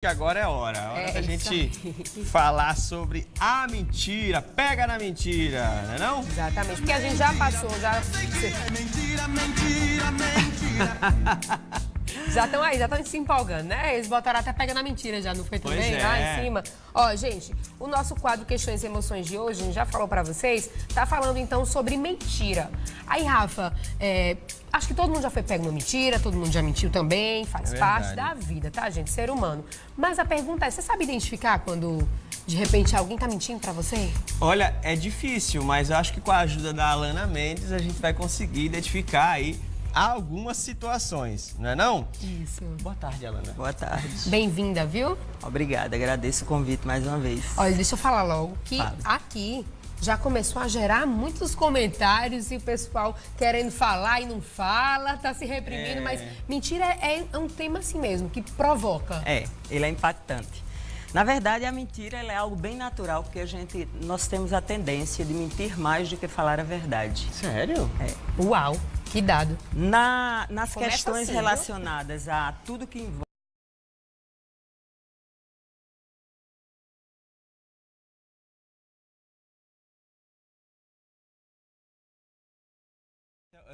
Que agora é a hora da gente falar sobre a mentira. Pega na mentira, não é não? Exatamente, porque a gente já passou, já estão aí, já estão se empolgando, né? Eles botaram até pega na mentira já, não foi também? Pois é. Lá em cima. Ó, gente, o nosso quadro Questões e Emoções de hoje, a gente já falou pra vocês, tá falando então sobre mentira. Aí, Rafa, acho que todo mundo já foi pego numa mentira, todo mundo já mentiu também, faz parte da vida, tá, gente? Ser humano. Mas a pergunta é, você sabe identificar quando, de repente, alguém tá mentindo pra você? Olha, é difícil, mas eu acho que com a ajuda da Alana Mendes a gente vai conseguir identificar aí algumas situações, não é não? Isso. Boa tarde, Alana. Boa tarde. Bem-vinda, viu? Obrigada, agradeço o convite mais uma vez. Olha, deixa eu falar logo que aqui já começou a gerar muitos comentários e o pessoal querendo falar e não fala, tá se reprimindo, mas mentira é um tema assim mesmo, que provoca. Ele é impactante. Na verdade, a mentira ela é algo bem natural, porque nós temos a tendência de mentir mais do que falar a verdade. Sério? Uau, que dado. Nas Começa questões assim, relacionadas a tudo que envolve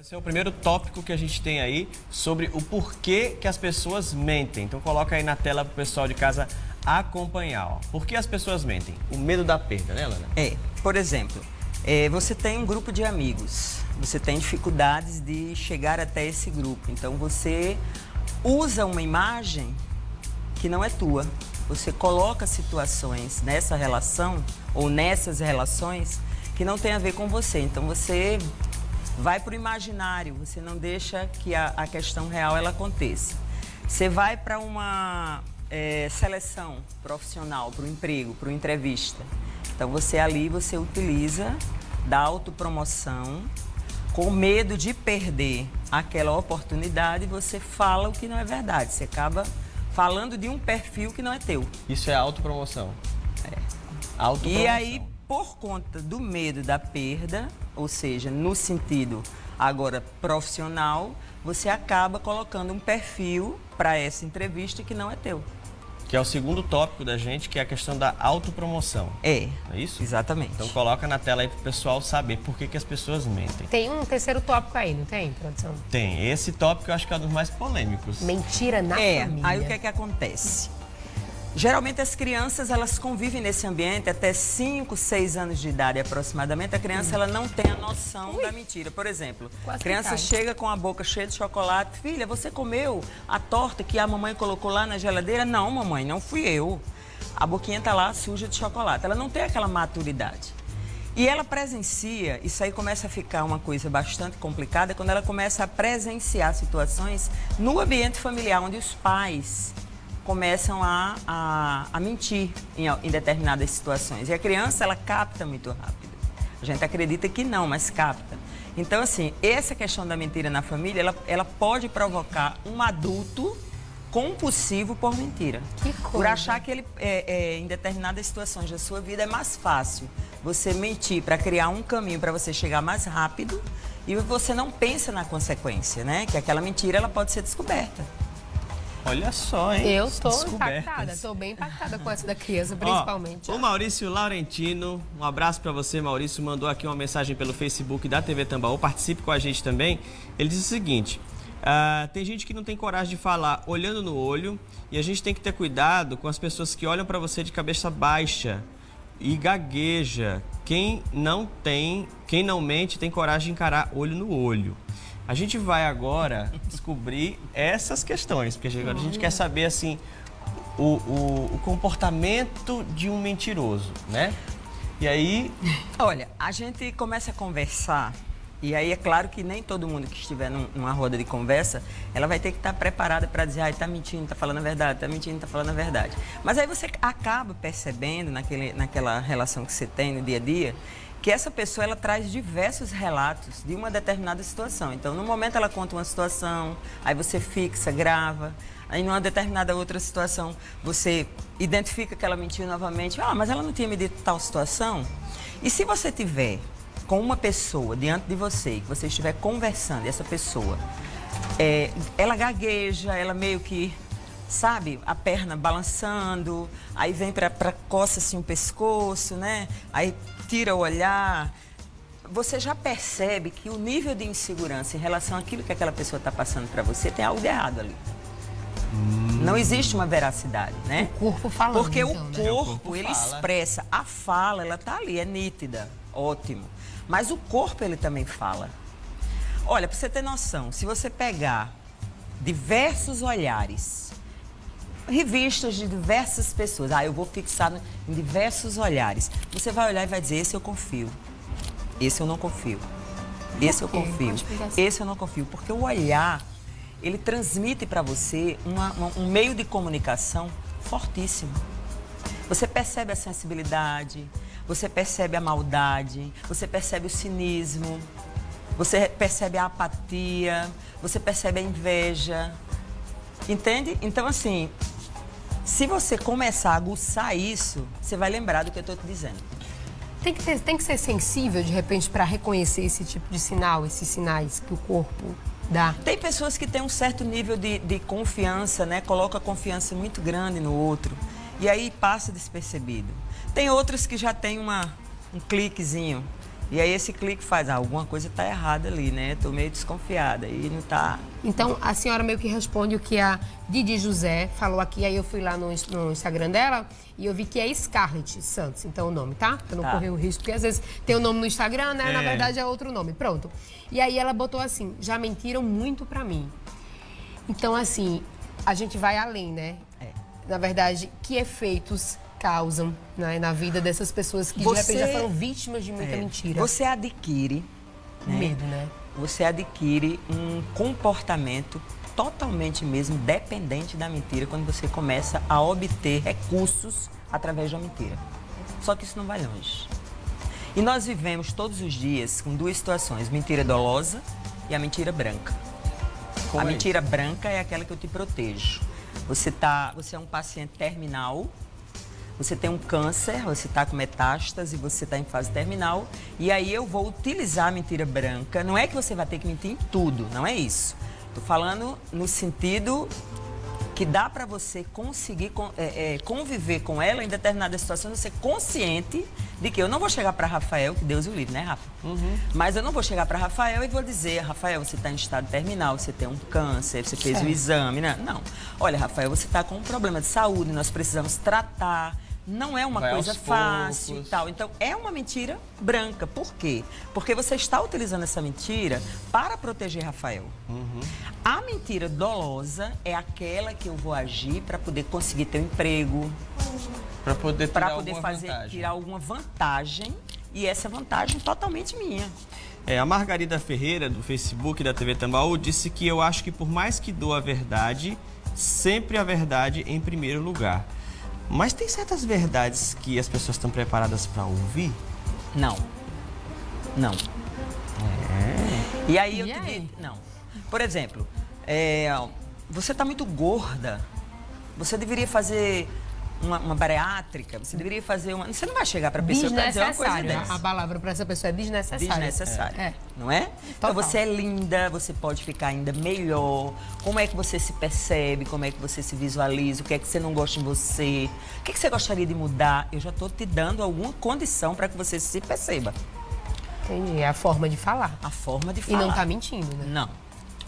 Esse é o primeiro tópico que a gente tem aí sobre o porquê que as pessoas mentem. Então coloca aí na tela para o pessoal de casa acompanhar. Ó. Por que as pessoas mentem? O medo da perda, né, Lana? Por exemplo, você tem um grupo de amigos, você tem dificuldades de chegar até esse grupo. Então você usa uma imagem que não é tua. Você coloca situações nessa relação ou nessas relações que não tem a ver com você. Então você vai para o imaginário, você não deixa que a questão real ela aconteça. Você vai para uma seleção profissional, para o emprego, para uma entrevista. Então você utiliza da autopromoção, com medo de perder aquela oportunidade, você fala o que não é verdade. Você acaba falando de um perfil que não é teu. Isso é autopromoção. Autopromoção. E aí, por conta do medo da perda, ou seja, no sentido agora profissional, você acaba colocando um perfil para essa entrevista que não é teu. Que é o segundo tópico da gente, que é a questão da autopromoção. É isso? Exatamente. Então coloca na tela aí para o pessoal saber por que as pessoas mentem. Tem um terceiro tópico aí, não tem, produção? Tem. Esse tópico eu acho que é um dos mais polêmicos. Mentira na família. Aí o que é que acontece? Geralmente as crianças, elas convivem nesse ambiente até 5, 6 anos de idade aproximadamente. A criança, ela não tem a noção da mentira. Por exemplo, a criança chega com a boca cheia de chocolate. Filha, você comeu a torta que a mamãe colocou lá na geladeira? Não, mamãe, não fui eu. A boquinha tá lá suja de chocolate. Ela não tem aquela maturidade. E ela presencia, isso aí começa a ficar uma coisa bastante complicada, quando ela começa a presenciar situações no ambiente familiar, onde os pais começam a mentir em determinadas situações. E a criança, ela capta muito rápido. A gente acredita que não, mas capta. Então, assim, essa questão da mentira na família, ela pode provocar um adulto compulsivo por mentira. Que coisa. Por achar que ele, em determinadas situações da sua vida, é mais fácil você mentir para criar um caminho para você chegar mais rápido e você não pensa na consequência, né? Que aquela mentira, ela pode ser descoberta. Olha só, hein? Eu tô impactada, tô bem impactada com essa da criança, principalmente. O Maurício Laurentino, um abraço para você, Maurício, mandou aqui uma mensagem pelo Facebook da TV Tambaú, participe com a gente também. Ele diz o seguinte, tem gente que não tem coragem de falar olhando no olho e a gente tem que ter cuidado com as pessoas que olham para você de cabeça baixa e gagueja. Quem não mente tem coragem de encarar olho no olho. A gente vai agora descobrir essas questões, porque agora a gente quer saber, assim, o comportamento de um mentiroso, né? E aí... Olha, a gente começa a conversar, e aí é claro que nem todo mundo que estiver numa roda de conversa, ela vai ter que estar preparada para dizer, tá mentindo, tá falando a verdade, tá mentindo, tá falando a verdade. Mas aí você acaba percebendo, naquela relação que você tem no dia a dia, que essa pessoa, ela traz diversos relatos de uma determinada situação. Então, no momento ela conta uma situação, aí você fixa, grava, aí numa determinada outra situação, você identifica que ela mentiu novamente. Mas ela não tinha me dito tal situação? E se você tiver com uma pessoa diante de você, que você estiver conversando, e essa pessoa, ela gagueja, ela meio que sabe, a perna balançando, aí vem para coça assim o pescoço, né? Aí tira o olhar. Você já percebe que o nível de insegurança em relação àquilo que aquela pessoa está passando para você tem algo de errado ali. Não existe uma veracidade, né? O corpo falando. Porque então, o corpo, ele expressa. A fala, ela tá ali, é nítida, ótimo. Mas o corpo, ele também fala. Olha, para você ter noção, se você pegar diversos olhares, revistas de diversas pessoas, eu vou fixar em diversos olhares, você vai olhar e vai dizer, esse eu confio, esse eu não confio, esse eu confio, esse eu não confio. Porque o olhar, ele transmite para você um meio de comunicação fortíssimo. Você percebe a sensibilidade, você percebe a maldade, você percebe o cinismo, você percebe a apatia, você percebe a inveja, entende? Então, assim, se você começar a aguçar isso, você vai lembrar do que eu estou te dizendo. Tem que ser sensível, de repente, para reconhecer esse tipo de sinal, esses sinais que o corpo dá. Tem pessoas que têm um certo nível de confiança, né? Coloca a confiança muito grande no outro e aí passa despercebido. Tem outras que já tem um cliquezinho. E aí esse clique faz, alguma coisa está errada ali, né? Tô meio desconfiada e não tá... Então, a senhora meio que responde o que a Didi José falou aqui, aí eu fui lá no Instagram dela e eu vi que é Scarlett Santos, então o nome, tá? Eu não corri o risco, porque às vezes tem o nome no Instagram, né? Na verdade é outro nome, pronto. E aí ela botou assim, já mentiram muito pra mim. Então, assim, a gente vai além, né? Na verdade, que efeitos causam, né, na vida dessas pessoas que de repente já foram vítimas de muita mentira. Você adquire, né, medo, né? Você adquire um comportamento totalmente mesmo dependente da mentira quando você começa a obter recursos através da mentira. Só que isso não vai longe. E nós vivemos todos os dias com duas situações, mentira dolosa e a mentira branca. A mentira branca é aquela que eu te protejo. Você é um paciente terminal, você tem um câncer, você está com metástase, você está em fase terminal, e aí eu vou utilizar a mentira branca. Não é que você vai ter que mentir em tudo, não é isso. Estou falando no sentido que dá para você conseguir conviver com ela em determinadas situações, você consciente de que eu não vou chegar para Rafael, que Deus o livre, né, Rafa? Mas eu não vou chegar para Rafael e vou dizer, Rafael, você está em estado terminal, você tem um câncer, você fez o exame, né? Não. Olha, Rafael, você está com um problema de saúde, nós precisamos tratar. Não é uma coisa fácil e tal. Então, é uma mentira branca. Por quê? Porque você está utilizando essa mentira para proteger Rafael. A mentira dolosa é aquela que eu vou agir para poder conseguir ter um emprego, para poder tirar alguma vantagem, e essa vantagem totalmente minha. A Margarida Ferreira, do Facebook da TV Tambaú, disse que eu acho que por mais que doa a verdade, sempre a verdade em primeiro lugar. Mas tem certas verdades que as pessoas estão preparadas para ouvir? Não. Não. E aí eu te digo, não. Por exemplo, você está muito gorda, você deveria fazer uma bariátrica, você deveria fazer uma... Você não vai chegar para a pessoa para dizer uma coisa dessa. A palavra para essa pessoa é desnecessária. Desnecessária, não é? Então você é linda, você pode ficar ainda melhor. Como é que você se percebe, como é que você se visualiza, o que é que você não gosta em você, o que é que você gostaria de mudar? Eu já estou te dando alguma condição para que você se perceba. Entendi, é a forma de falar. A forma de falar. E não está mentindo, né? Não.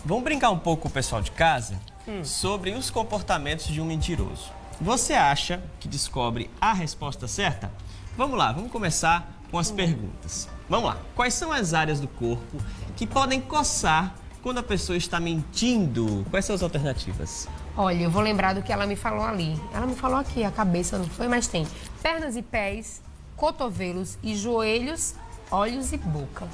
Vamos brincar um pouco com o pessoal de casa sobre os comportamentos de um mentiroso. Você acha que descobre a resposta certa? Vamos lá, vamos começar com as perguntas. Vamos lá. Quais são as áreas do corpo que podem coçar quando a pessoa está mentindo? Quais são as alternativas? Olha, eu vou lembrar do que ela me falou ali. Ela me falou aqui, a cabeça não foi, mas tem pernas e pés, cotovelos e joelhos, olhos e boca.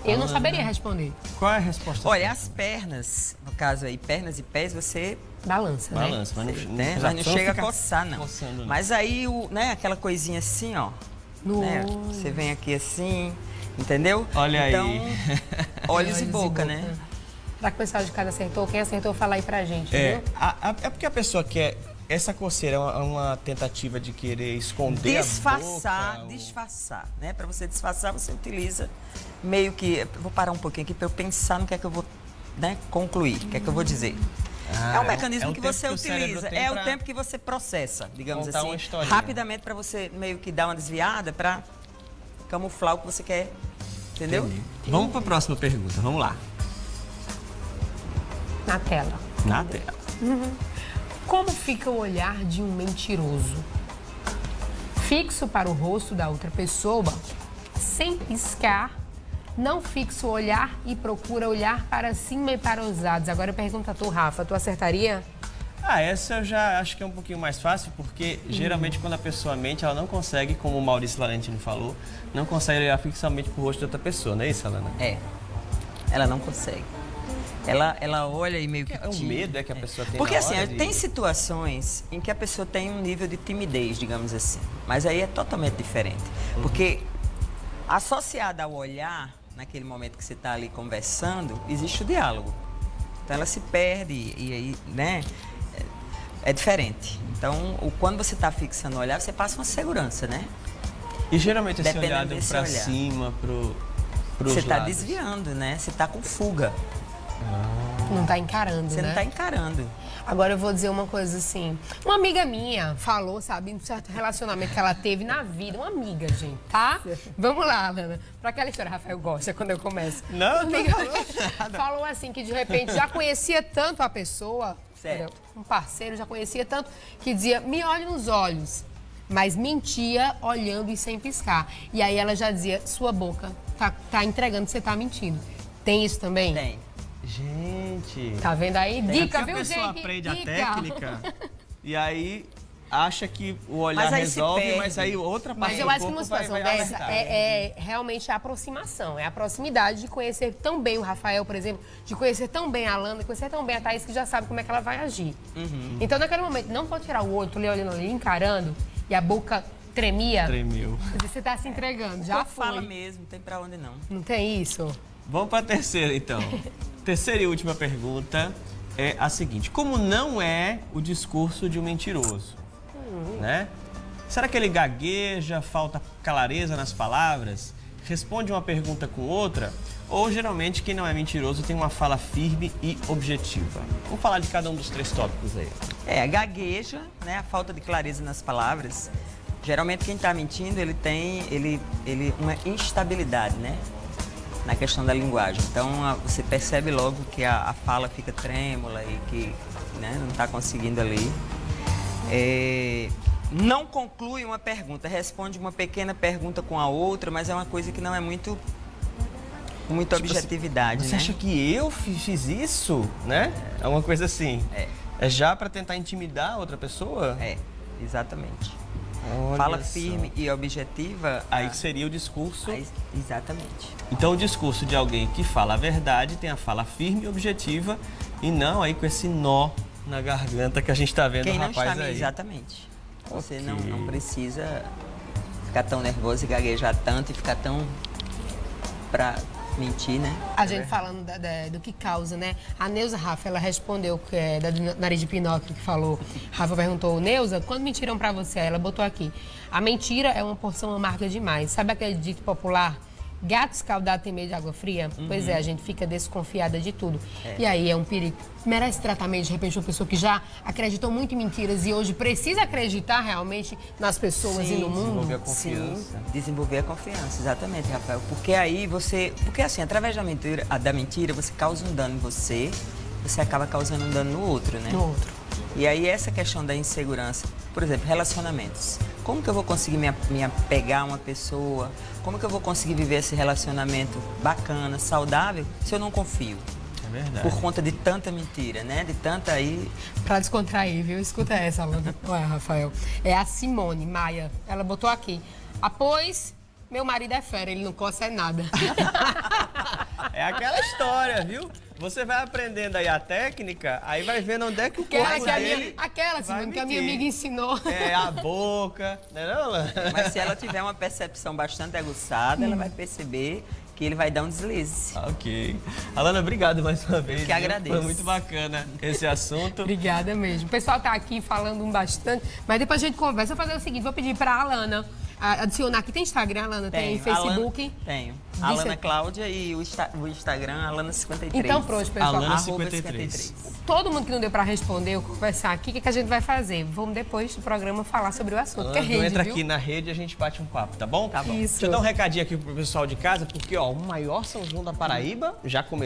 Eu não saberia responder. Qual é a resposta? Olha, as pernas, no caso aí, pernas e pés, você... Balança, né? Balança, mas não chega a coçar, não. Coçando, não. Mas aí, aquela coisinha assim, ó. No olho. Você vem aqui assim, entendeu? Olha então, aí. Olhos e boca, né? Será que o pessoal de casa acertou? Quem acertou, fala aí pra gente, viu? É porque a pessoa quer... Essa coceira é uma tentativa de querer esconder disfarçar, a boca. Disfarçar, né? Para você disfarçar, você utiliza meio que... Vou parar um pouquinho aqui para eu pensar no que é que eu vou concluir, o que é que eu vou dizer. É um mecanismo que você o cérebro utiliza, tem é pra o tempo que você processa, digamos contar assim, uma historinha. rapidamente para você meio que dar uma desviada para camuflar o que você quer, entendeu? Entendi. Vamos para a próxima pergunta, vamos lá. Na tela. Na tela. Como fica o olhar de um mentiroso? Fixo para o rosto da outra pessoa, sem piscar, não fixa o olhar e procura olhar para cima e para os lados. Agora pergunta a tu, Rafa, tu acertaria? Essa eu já acho que é um pouquinho mais fácil, porque geralmente quando a pessoa mente, ela não consegue, como o Maurício Laurentino falou, não consegue olhar fixamente pro rosto de outra pessoa, não é isso, Alana? É, ela não consegue. Ela olha e meio que... É o medo que a pessoa tem. Porque na assim, hora tem situações em que a pessoa tem um nível de timidez, digamos assim. Mas aí é totalmente diferente. Porque associada ao olhar, naquele momento que você está ali conversando, existe o diálogo. Então ela se perde e aí, né? É diferente. Então, quando você está fixando o olhar, você passa uma segurança, né? E geralmente esse Dependendo olhado desse pra olhar. cima, pros Você está lados. desviando, né? Você está com fuga. Não tá encarando, Você né? não está encarando. Agora eu vou dizer uma coisa assim. Uma amiga minha falou, sabe, um certo relacionamento que ela teve na vida. Uma amiga, gente, tá? Vamos lá, Lana. Pra aquela história, Rafael gosta quando eu começo. Não, Uma amiga não. falou assim que de repente já conhecia tanto a pessoa, Certo. um parceiro já conhecia tanto, que dizia, me olhe nos olhos. Mas mentia olhando e sem piscar. E aí ela já dizia, sua boca tá entregando que você tá mentindo. Tem isso também? Tem. Gente. Tá vendo aí? Dica, Porque viu, a pessoa gente? aprende Dica. a técnica e aí acha que o olhar Mas aí se resolve, perde. mas aí outra parte Mas eu do acho que corpo numa situação vai dessa alertar. é realmente a aproximação, é a proximidade de conhecer tão bem o Rafael, por exemplo, de conhecer tão bem a Alana, de conhecer tão bem a Thaís, que já sabe como é que ela vai agir. Então, naquele momento, não pode tirar o olho, tu lhe olhando ali, encarando, e a boca tremia, Tremeu. você tá se entregando, já Só fala foi. mesmo, não tem pra onde não. Não tem isso? Vamos para a terceira, então. Terceira e última pergunta é a seguinte. Como não é o discurso de um mentiroso? Né? Será que ele gagueja, falta clareza nas palavras? Responde uma pergunta com outra? Ou, geralmente, quem não é mentiroso tem uma fala firme e objetiva? Vamos falar de cada um dos três tópicos aí. A gagueja, né? A falta de clareza nas palavras. Geralmente quem está mentindo, ele tem uma instabilidade, né? Na questão da linguagem. Então, você percebe logo que a fala fica trêmula e que, né, não está conseguindo ali. Não conclui uma pergunta, responde uma pequena pergunta com a outra, mas é uma coisa que não é muita objetividade, Você né? acha que eu fiz isso? Né? É uma coisa assim. É já para tentar intimidar a outra pessoa? Exatamente. Olha Fala só. firme e objetiva. Aí seria o discurso. Exatamente. Então, o discurso de alguém que fala a verdade tem a fala firme e objetiva e não aí com esse nó na garganta que a gente está vendo Quem o não rapaz está aí. Exatamente. Você Ok. não precisa ficar tão nervoso e gaguejar tanto e ficar tão pra mentir, né? A gente falando do que causa, né? A Neuza Rafa, ela respondeu, que é da Nariz de Pinóquio, que falou. Rafa perguntou, Neuza, quando mentiram pra você? Ela botou aqui. A mentira é uma porção amarga demais. Sabe aquele dito popular? Gato escaldado tem medo de água fria? Pois é, a gente fica desconfiada de tudo. E aí é um perigo. Merece tratamento, de repente, uma pessoa que já acreditou muito em mentiras e hoje precisa acreditar realmente nas pessoas e no mundo? Desenvolver a confiança. Sim, desenvolver a confiança, exatamente, Rafael. Porque aí porque assim, através da mentira, você causa um dano em você acaba causando um dano no outro, né? No outro. E aí essa questão da insegurança, por exemplo, relacionamentos. Como que eu vou conseguir me apegar a uma pessoa? Como que eu vou conseguir viver esse relacionamento bacana, saudável, se eu não confio? É verdade. Por conta de tanta mentira, né? De tanta aí... Pra descontrair, viu? Escuta essa, Alana. Ué, Rafael. É a Simone Maia. Ela botou aqui. Após, meu marido é fera, ele não coça nada. É aquela história, viu? Você vai aprendendo aí a técnica, aí vai vendo onde é que o corpo dele Aquela, vai Simone, que a minha mentir. amiga ensinou. É, a boca, não é não, Lana? Mas se ela tiver uma percepção bastante aguçada, ela vai perceber que ele vai dar um deslize. Ok. Alana, obrigado mais uma vez. que viu? agradeço. Foi muito bacana esse assunto. Obrigada mesmo. O pessoal tá aqui falando bastante, mas depois a gente conversa. Vou fazer o seguinte, vou pedir pra Alana adicionar aqui. Tem Instagram, Alana? Tem Facebook? Tenho. Alana Cláudia e o Instagram, Alana53. Então, pronto, pessoal. Alana53. Todo mundo que não deu para responder ou conversar aqui, o que a gente vai fazer? Vamos depois do programa falar sobre o assunto. Que é rede, entra viu? aqui na rede e a gente bate um papo, tá bom? Tá bom. Isso. Deixa eu dar um recadinho aqui pro pessoal de casa, porque ó, o maior São João da Paraíba já começou.